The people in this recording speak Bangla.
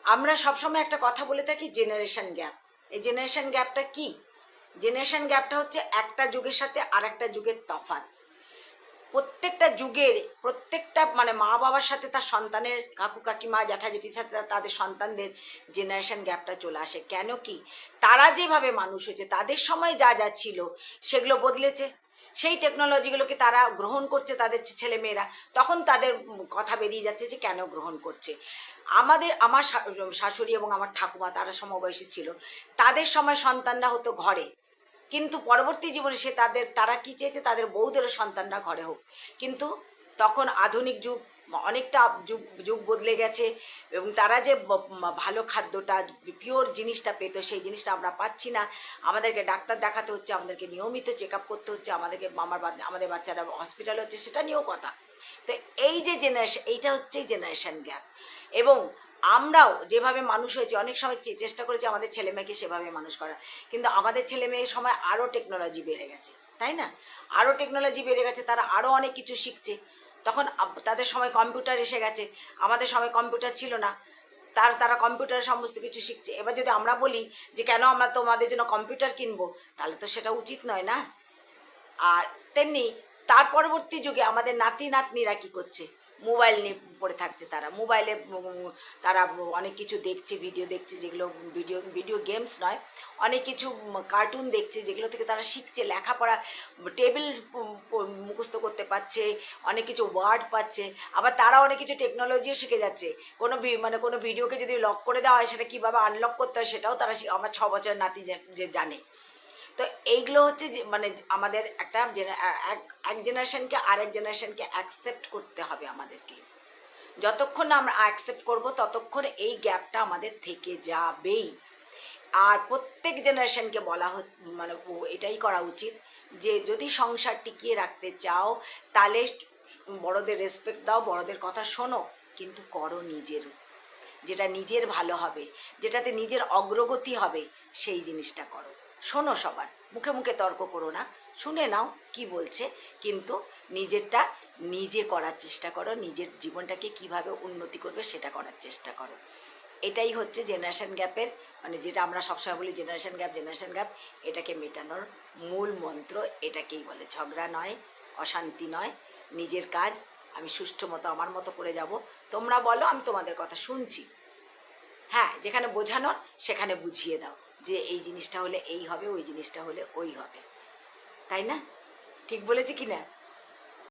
আমরা সবসময় একটা কথা বলে থাকি জেনারেশন গ্যাপ। এই জেনারেশন গ্যাপটা কি? জেনারেশন গ্যাপটা হচ্ছে একটা যুগের সাথে আর একটা যুগের তফাৎ। প্রত্যেকটা যুগের প্রত্যেকটা মানে মা বাবার সাথে তার সন্তানের, কাকু কাকিমা জ্যাঠা জেঠির সাথে তাদের সন্তানদের জেনারেশন গ্যাপটা চলে আসে। কেন কি? তারা যেভাবে মানুষ হয়েছে, তাদের সময় যা যা ছিল সেগুলো বদলেছে, সেই টেকনোলজিগুলোকে তারা গ্রহণ করছে তাদের ছেলেমেয়েরা। তখন তাদের কথা বেরিয়ে যাচ্ছে যে কেন গ্রহণ করছে। আমার শাশুড়ি এবং আমার ঠাকুমা তারা সমবয়সী ছিল, তাদের সময় সন্তানরা হতো ঘরে, কিন্তু পরবর্তী জীবনে তারা কি চেয়েছে, তাদের বউদেরও সন্তানরা ঘরে হোক। কিন্তু তখন আধুনিক যুগ, অনেকটা যুগ যুগ বদলে গেছে, এবং তারা যে ভালো খাদ্যটা, পিওর জিনিসটা পেতো, সেই জিনিসটা আমরা পাচ্ছি না। আমাদেরকে ডাক্তার দেখাতে হচ্ছে, আমাদেরকে নিয়মিত চেক আপ করতে হচ্ছে, আমাদের বাচ্চারা হসপিটালে হচ্ছে, সেটা নিয়েও কথা। তো এই যে জেনারেশন, এইটা হচ্ছে জেনারেশন গ্যাপ। এবং আমরাও যেভাবে মানুষ হয়েছি, অনেক সময় চেষ্টা করেছি আমাদের ছেলে মেয়েকে সেভাবে মানুষ করা, কিন্তু আমাদের ছেলে মেয়ের সময় আরও টেকনোলজি বেড়ে গেছে, তাই না? আরও টেকনোলজি বেড়ে গেছে, তারা আরও অনেক কিছু শিখছে। তখন তাদের সময় কম্পিউটার এসে গেছে, আমাদের সময় কম্পিউটার ছিল না, তারা কম্পিউটারে সমস্ত কিছু শিখছে। এবার যদি আমরা বলি যে কেন আমরা তোমাদের জন্য কম্পিউটার কিনবো, তাহলে তো সেটা উচিত নয় না। আর তেমনি তার পরবর্তী যুগে আমাদের নাতি নাতনিরা কী করছে? মোবাইল নিয়ে পড়ে থাকছে। তারা মোবাইলে তারা অনেক কিছু দেখছে, ভিডিও দেখছে, যেগুলো ভিডিও গেমস নয়, অনেক কিছু কার্টুন দেখছে, যেগুলো থেকে তারা শিখছে, লেখাপড়া, টেবিল মুখস্থ করতে পারছে, অনেক কিছু ওয়ার্ড পাচ্ছে। আবার তারা অনেক কিছু টেকনোলজিও শিখে যাচ্ছে। কোনো ভিডিওকে যদি লক করে দেওয়া হয়, সেটা কীভাবে আনলক করতে হয় সেটাও তারা আমার 6 বছরের নাতি যে জানে। তো এইগুলো হচ্ছে যে আমাদের একটা এক জেনারেশনকে আরেক জেনারেশনকে অ্যাকসেপ্ট করতে হবে আমাদেরকে। যতক্ষণ না আমরা অ্যাকসেপ্ট করব, ততক্ষণ এই গ্যাপটা আমাদের থেকে যাবেই। আর প্রত্যেক জেনারেশনকে বলা এটাই করা উচিত যে যদি সংসার টিকিয়ে রাখতে চাও, তাহলে বড়দের রেসপেক্ট দাও, বড়দের কথা শোনো, কিন্তু করো নিজের, যেটা নিজের ভালো হবে, যেটাতে নিজের অগ্রগতি হবে, সেই জিনিসটা করো। শোনো, সবার মুখে মুখে তর্ক করো না, শুনে নাও কি বলছে, কিন্তু নিজেরটা নিজে করার চেষ্টা করো, নিজের জীবনটাকে কিভাবে উন্নতি করবে সেটা করার চেষ্টা করো। এটাই হচ্ছে জেনারেশন গ্যাপের যেটা আমরা সবসময় বলি জেনারেশন গ্যাপ, এটাকে মেটানোর মূল মন্ত্র। এটাকেই বলে ঝগড়া নয়, অশান্তি নয়, নিজের কাজ আমি সুষ্ঠু মতো আমার মতো করে যাব, তোমরা বলো, আমি তোমাদের কথা শুনছি। হ্যাঁ, যেখানে বোঝানোর সেখানে বুঝিয়ে দাও যে এই জিনিসটা হলে এই হবে, ওই জিনিসটা হলে ওই হবে, তাই না? ঠিক বলেছি কি না?